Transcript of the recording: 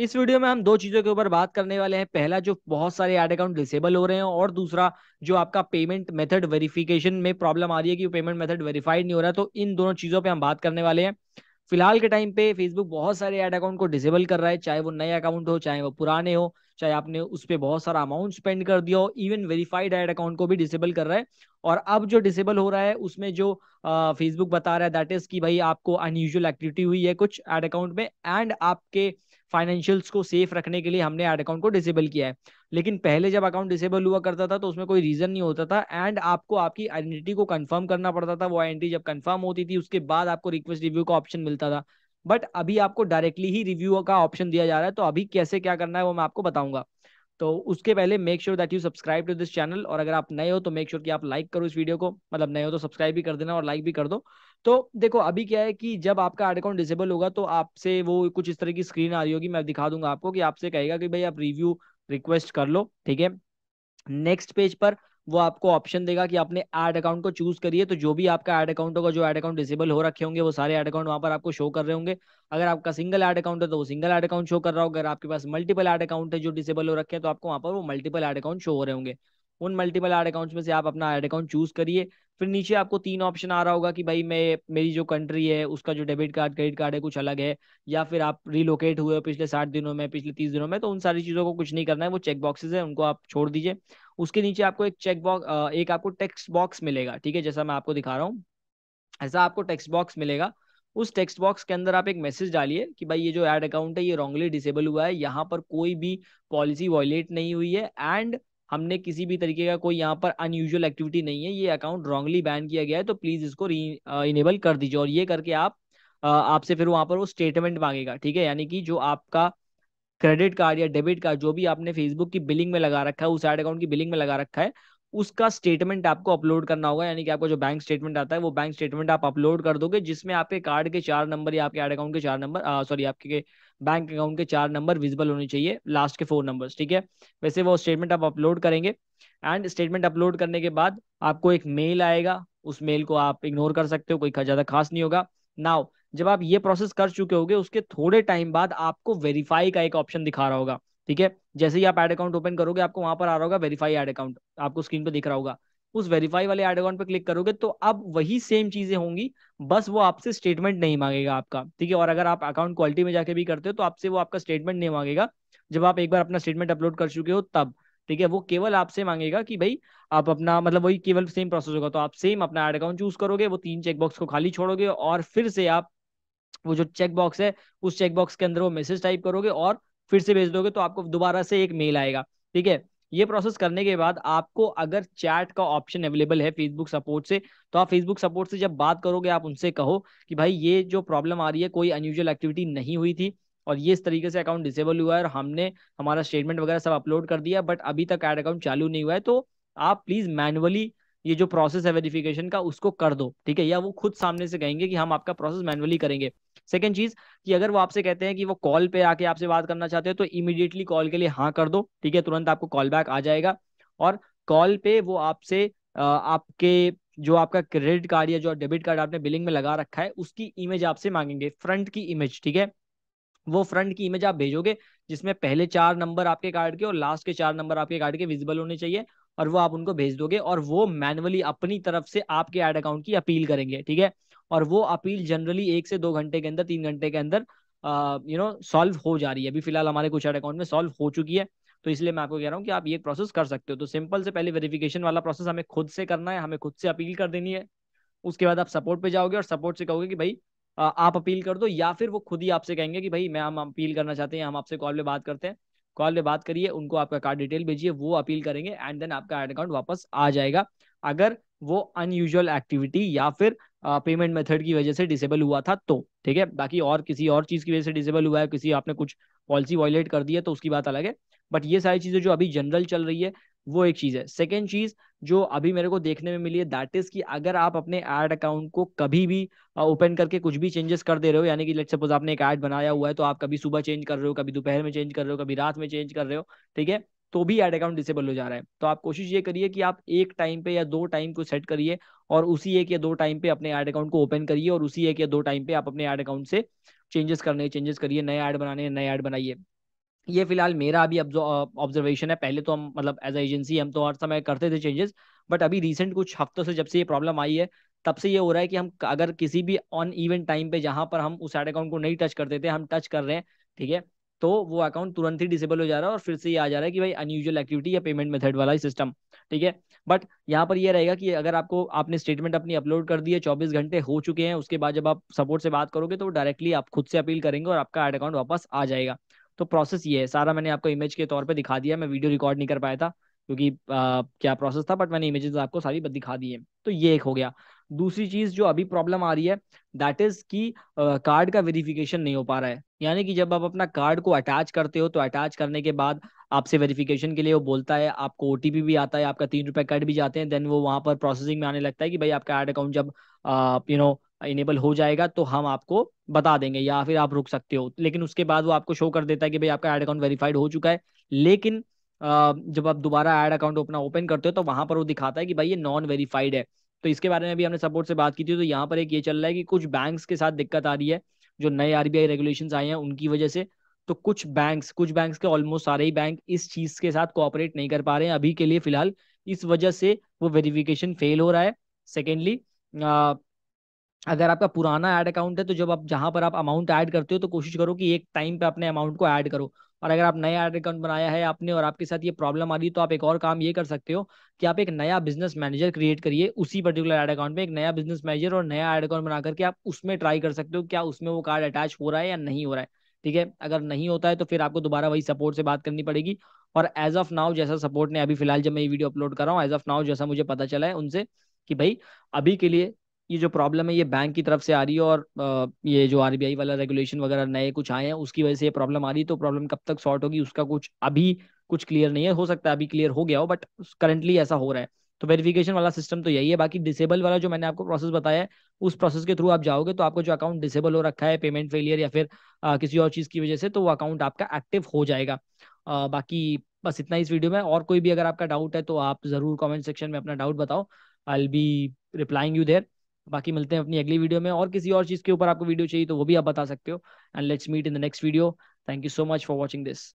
इस वीडियो में हम दो चीजों के ऊपर बात करने वाले हैं। पहला, जो बहुत सारे ऐड अकाउंट डिसेबल हो रहे हैं, और दूसरा जो आपका पेमेंट मेथड वेरिफिकेशन में प्रॉब्लम आ रही है कि पेमेंट मेथड वेरीफाइड नहीं हो रहा है। तो इन दोनों चीजों पे हम बात करने वाले हैं। फिलहाल के टाइम पे फेसबुक बहुत सारे ऐड अकाउंट को डिसेबल कर रहा है, चाहे वो नए अकाउंट हो, चाहे वो पुराने हो, चाहे आपने उस पर बहुत सारा अमाउंट स्पेंड कर दिया हो। इवन वेरीफाइड ऐड अकाउंट को भी डिसेबल कर रहा है। और अब जो डिसेबल हो रहा है उसमें जो फेसबुक बता रहा है दैट इज कि भाई आपको अनयूजुअल एक्टिविटी हुई है कुछ ऐड अकाउंट में, एंड आपके फाइनेंशियल्स को सेफ रखने के लिए हमने ऐड अकाउंट को डिसेबल किया है। लेकिन पहले जब अकाउंट डिसेबल हुआ करता था तो उसमें कोई रीजन नहीं होता था, एंड आपको आपकी आइडेंटिटी को कंफर्म करना पड़ता था। वो आइडेंटिटी जब कंफर्म होती थी उसके बाद आपको रिक्वेस्ट रिव्यू का ऑप्शन मिलता था। बट अभी आपको डायरेक्टली ही रिव्यू का ऑप्शन दिया जा रहा है। तो अभी कैसे क्या करना है वो मैं आपको बताऊंगा। तो उसके पहले make sure that you subscribe to this channel, और अगर आप नए हो तो मेक श्योर कि आप लाइक करो इस वीडियो को। मतलब नए हो तो सब्सक्राइब भी कर देना और लाइक भी कर दो। तो देखो, अभी क्या है कि जब आपका अकाउंट डिसेबल होगा तो आपसे वो कुछ इस तरह की स्क्रीन आ रही होगी, मैं दिखा दूंगा आपको, कि आपसे कहेगा कि भाई आप रिव्यू रिक्वेस्ट कर लो, ठीक है। नेक्स्ट पेज पर वो आपको ऑप्शन देगा कि आपने ऐड अकाउंट को चूज करिए। तो जो भी आपका ऐड अकाउंट होगा, जो ऐड अकाउंट डिसेबल हो रखे होंगे, वो सारे ऐड अकाउंट वहां पर आपको शो कर रहे होंगे। अगर आपका सिंगल ऐड अकाउंट है तो वो सिंगल ऐड अकाउंट शो कर रहा होगा। अगर आपके पास मल्टीपल ऐड अकाउंट है जो डिसेबल हो रखे हैं तो आपको वहां पर वो मल्टीपल ऐड अकाउंट शो हो रहे होंगे। उन मल्टीपल ऐड अकाउंट्स में से आप अपना ऐड अकाउंट चूज करिए। फिर नीचे आपको तीन ऑप्शन आ रहा होगा कि भाई मैं, मेरी जो कंट्री है उसका जो डेबिट कार्ड क्रेडिट कार्ड है कुछ अलग है, या फिर आप रिलोकेट हुए हो पिछले 60 दिनों में, पिछले 30 दिनों में। तो उन सारी चीजों को कुछ नहीं करना है, वो चेक बॉक्सेस है उनको आप छोड़ दीजिए। उसके नीचे आपको एक चेक बॉक्स, एक आपको टेक्स्ट बॉक्स मिलेगा, ठीक है, जैसा मैं आपको दिखा रहा हूँ ऐसा आपको टेक्स्ट बॉक्स मिलेगा। उस टेक्स्ट बॉक्स के अंदर आप एक मैसेज डालिए कि भाई ये जो ऐड अकाउंट है ये रॉन्गली डिसेबल हुआ है, यहाँ पर कोई भी पॉलिसी वॉयलेट नहीं हुई है, एंड हमने किसी भी तरीके का कोई यहाँ पर अनयूजुअल एक्टिविटी नहीं है, ये अकाउंट रॉन्गली बैन किया गया है, तो प्लीज इसको इनेबल कर दीजिए। और ये करके आप आपसे फिर वहां पर वो स्टेटमेंट मांगेगा, ठीक है, यानी कि जो आपका क्रेडिट कार्ड या डेबिट कार्ड जो भी आपने फेसबुक की बिलिंग में लगा रखा है, उस ऐड अकाउंट की बिलिंग में लगा रखा है, उसका स्टेटमेंट आपको अपलोड करना होगा। यानी कि आपको जो बैंक स्टेटमेंट आता है वो बैंक स्टेटमेंट आप अपलोड कर दोगे, जिसमें आपके कार्ड के 4 नंबर या आपके ऐड अकाउंट के 4 नंबर, सॉरी, आपके बैंक अकाउंट के 4 नंबर विजिबल होने चाहिए, लास्ट के 4 नंबर्स, ठीक है। वैसे वो स्टेटमेंट आप अपलोड करेंगे, एंड स्टेटमेंट अपलोड करने के बाद आपको एक मेल आएगा। उस मेल को आप इग्नोर कर सकते हो, कोई ज्यादा खास नहीं होगा। नाउ, जब आप ये प्रोसेस कर चुके होगे उसके थोड़े टाइम बाद आपको वेरीफाई का एक ऑप्शन दिखा रहा होगा, ठीक है। जैसे ही आप ऐड अकाउंट ओपन करोगे आपको वहां पर आ रहा होगा वेरीफाई ऐड अकाउंट, आपको स्क्रीन पे दिख रहा होगा। उस वेरीफाई वाले ऐड अकाउंट पे क्लिक करोगे तो अब वही सेम चीजें होंगी, बस वो आपसे स्टेटमेंट नहीं मांगेगा आपका, ठीक है। और अगर आप अकाउंट क्वालिटी में जाके भी करते हो तो आपसे वो आपका स्टेटमेंट नहीं मांगेगा, जब आप एक बार अपना स्टेटमेंट अपलोड कर चुके हो तब, ठीक है। वो केवल आपसे मांगेगा कि भाई आप अपना, मतलब वही केवल सेम प्रोसेस होगा। तो आप सेम अपना ऐड अकाउंट चूज करोगे, वो तीन चेक बॉक्स को खाली छोड़ोगे, और फिर से आप वो जो चेक बॉक्स है उस चेक बॉक्स के अंदर वो मैसेज टाइप करोगे और फिर से भेज दोगे, तो आपको दोबारा से एक मेल आएगा, ठीक है। ये प्रोसेस करने के बाद आपको अगर चैट का ऑप्शन अवेलेबल है फेसबुक सपोर्ट से, तो आप फेसबुक सपोर्ट से जब बात करोगे आप उनसे कहो कि भाई ये जो प्रॉब्लम आ रही है, कोई अनयूजुअल एक्टिविटी नहीं हुई थी, और ये इस तरीके से अकाउंट डिसेबल हुआ है, और हमने हमारा स्टेटमेंट वगैरह सब अपलोड कर दिया, बट अभी तक ऐड अकाउंट चालू नहीं हुआ है, तो आप प्लीज मैनुअली ये जो प्रोसेस है वेरिफिकेशन का उसको कर दो, ठीक है। या वो खुद सामने से कहेंगे कि हम आपका प्रोसेस मैनुअली करेंगे। सेकंड चीज, कि अगर वो आपसे कहते हैं कि वो कॉल पे आके आपसे बात करना चाहते हो तो इमीडिएटली कॉल के लिए हाँ कर दो, ठीक है, तुरंत आपको कॉल बैक आ जाएगा। और कॉल पे वो आपसे आपके जो आपका क्रेडिट कार्ड या जो डेबिट कार्ड आपने बिलिंग में लगा रखा है उसकी इमेज आपसे मांगेंगे, फ्रंट की इमेज, ठीक है। वो फ्रंट की इमेज आप भेजोगे जिसमें पहले 4 नंबर आपके कार्ड के और लास्ट के 4 नंबर आपके कार्ड के विजिबल होने चाहिए, और वो आप उनको भेज दोगे, और वो मैनुअली अपनी तरफ से आपके ऐड अकाउंट की अपील करेंगे, ठीक है। और वो अपील जनरली 1 से 2 घंटे के अंदर, 3 घंटे के अंदर सॉल्व हो जा रही है। अभी फिलहाल हमारे कुछ ऐड अकाउंट में सॉल्व हो चुकी है। तो इसलिए मैं आपको कह रहा हूँ कि आप ये प्रोसेस कर सकते हो। तो सिंपल से पहले वेरिफिकेशन वाला प्रोसेस हमें खुद से करना है, हमें खुद से अपील कर देनी है। उसके बाद आप सपोर्ट पे जाओगे और सपोर्ट से कहोगे कि भाई आप अपील कर दो, या फिर वो खुद ही आपसे कहेंगे कि भाई मैं, हम अपील करना चाहते हैं, हम आपसे कॉल पे बात करते हैं। कॉल पे बात करिए, उनको आपका कार्ड डिटेल भेजिए, वो अपील करेंगे, एंड देन आपका ऐड अकाउंट वापस आ जाएगा, अगर वो अनयूजुअल एक्टिविटी या फिर पेमेंट मेथड की वजह से डिसेबल हुआ था तो, ठीक है। बाकी और किसी और चीज की वजह से डिसेबल हुआ है, किसी आपने कुछ पॉलिसी वायलेट कर दी है तो उसकी बात अलग है। बट ये सारी चीजें जो अभी जनरल चल रही है वो एक चीज है। सेकेंड चीज जो अभी मेरे को देखने में मिली है दैट इज कि अगर आप अपने ऐड अकाउंट को कभी भी ओपन करके कुछ भी चेंजेस कर दे रहे हो, यानी कि लेट्स सपोज आपने एक ऐड बनाया हुआ है तो आप कभी सुबह चेंज कर रहे हो, कभी दोपहर में चेंज कर रहे हो, कभी रात में चेंज कर रहे हो, ठीक है, तो भी ऐड अकाउंट डिसेबल हो जा रहा है। तो आप कोशिश ये करिए कि आप एक टाइम पे या दो टाइम को सेट करिए, और उसी एक या दो टाइम पे अपने ऐड अकाउंट को ओपन करिए, और उसी एक या दो टाइम पे आप अपने ऐड अकाउंट से चेंजेस करिए, नए ऐड बनाने, नए ऐड बनाइए। ये फिलहाल मेरा अभी ऑब्जर्वेशन है। पहले तो हम मतलब एज एजेंसी हम तो हर समय करते थे चेंजेस, बट अभी रिसेंट कुछ हफ्तों से जब से ये प्रॉब्लम आई है तब से ये हो रहा है कि हम अगर किसी भी ऑन इवेंट टाइम पे जहां पर हम उस एड अकाउंट को नहीं टच करते थे हम टच कर रहे हैं, ठीक है, तो वो अकाउंट तुरंत ही डिसेबल हो जा रहा है और फिर से ये आ जा रहा है कि भाई अनयूजुअल एक्टिविटी या पेमेंट मेथड वाला ही सिस्टम, ठीक है। बट यहाँ पर ये रहेगा कि अगर आपको आपने स्टेटमेंट अपनी अपलोड कर दी है, 24 घंटे हो चुके हैं, उसके बाद जब आप सपोर्ट से बात करोगे तो डायरेक्टली आप खुद से अपील करेंगे और आपका एड अकाउंट वापस आ जाएगा। तो प्रोसेस ये है सारा, मैंने आपको इमेज के तौर पे दिखा दिया, मैं वीडियो रिकॉर्ड नहीं कर पाया था क्योंकि क्या प्रोसेस था, बट मैंने इमेजेस आपको सारी दिखा दी है। तो ये एक हो गया। दूसरी चीज जो अभी प्रॉब्लम आ रही है दैट इज कि कार्ड का वेरिफिकेशन नहीं हो पा रहा है। यानी कि जब आप अपना कार्ड को अटैच करते हो तो अटैच करने के बाद आपसे वेरिफिकेशन के लिए वो बोलता है, आपको ओटीपी भी आता है, आपका 3 रुपए कट भी जाते हैं, देन वो वहां पर प्रोसेसिंग में आने लगता है कि भाई आपका एड अकाउंट जब इनेबल हो जाएगा तो हम आपको बता देंगे या फिर आप रुक सकते हो। लेकिन उसके बाद वो आपको शो कर देता है कि भाई आपका ऐड अकाउंट वेरीफाइड हो चुका है। लेकिन जब आप दोबारा ऐड अकाउंट अपना ओपन करते हो तो वहां पर वो दिखाता है कि भाई ये नॉन वेरीफाइड है। तो इसके बारे में भी हमने सपोर्ट से बात की थी, तो यहाँ पर एक ये चल रहा है कि कुछ बैंक्स के साथ दिक्कत आ रही है जो नए आरबीआई रेगुलेशंस आए हैं उनकी वजह से। तो कुछ बैंक्स के ऑलमोस्ट सारे ही बैंक इस चीज के साथ कोऑपरेट नहीं कर पा रहे हैं अभी के लिए फिलहाल। इस वजह से वो वेरिफिकेशन फेल हो रहा है। सेकेंडली, अगर आपका पुराना ऐड अकाउंट है तो जब आप जहां पर आप अमाउंट ऐड करते हो तो कोशिश करो कि एक टाइम पे अपने अमाउंट को ऐड करो। और अगर आप नया ऐड अकाउंट बनाया है आपने और आपके साथ ये प्रॉब्लम आ रही है तो आप एक और काम ये कर सकते हो कि आप एक नया बिजनेस मैनेजर क्रिएट करिए उसी पर्टिकुलर ऐड अकाउंट में, एक नया बिजनेस मैनेजर और नया ऐड अकाउंट बना करके आप उसमें ट्राई कर सकते हो क्या उसमें वो कार्ड अटैच हो रहा है या नहीं हो रहा है, ठीक है। अगर नहीं होता है तो फिर आपको दोबारा वही सपोर्ट से बात करनी पड़ेगी। और एज ऑफ नाउ जैसा सपोर्ट ने अभी फिलहाल जब मैं ये वीडियो अपलोड कर रहा हूँ, एज ऑफ नाउ जैसा मुझे पता चला है उनसे कि भाई अभी के लिए ये जो प्रॉब्लम है ये बैंक की तरफ से आ रही है और ये जो आरबीआई वाला रेगुलेशन वगैरह नए कुछ आए हैं उसकी वजह से ये प्रॉब्लम आ रही है। तो प्रॉब्लम कब तक सॉर्ट होगी उसका कुछ अभी कुछ क्लियर नहीं है, हो सकता है अभी क्लियर हो गया हो, बट करंटली ऐसा हो रहा है। तो वेरिफिकेशन वाला सिस्टम तो यही है। बाकी डिसेबल वाला जो मैंने आपको प्रोसेस बताया है उस प्रोसेस के थ्रू आप जाओगे तो आपको जो अकाउंट डिसेबल हो रखा है पेमेंट फेलियर या फिर किसी और चीज़ की वजह से, तो वो अकाउंट आपका एक्टिव हो जाएगा। बाकी बस इतना इस वीडियो में। और कोई भी अगर आपका डाउट है तो आप ज़रूर कमेंट सेक्शन में अपना डाउट बताओ, I will be replying you there. बाकी मिलते हैं अपनी अगली वीडियो में, और किसी और चीज़ के ऊपर आपको वीडियो चाहिए तो वो भी आप बता सकते हो। And let's meet in the next video. Thank you so much for watching this.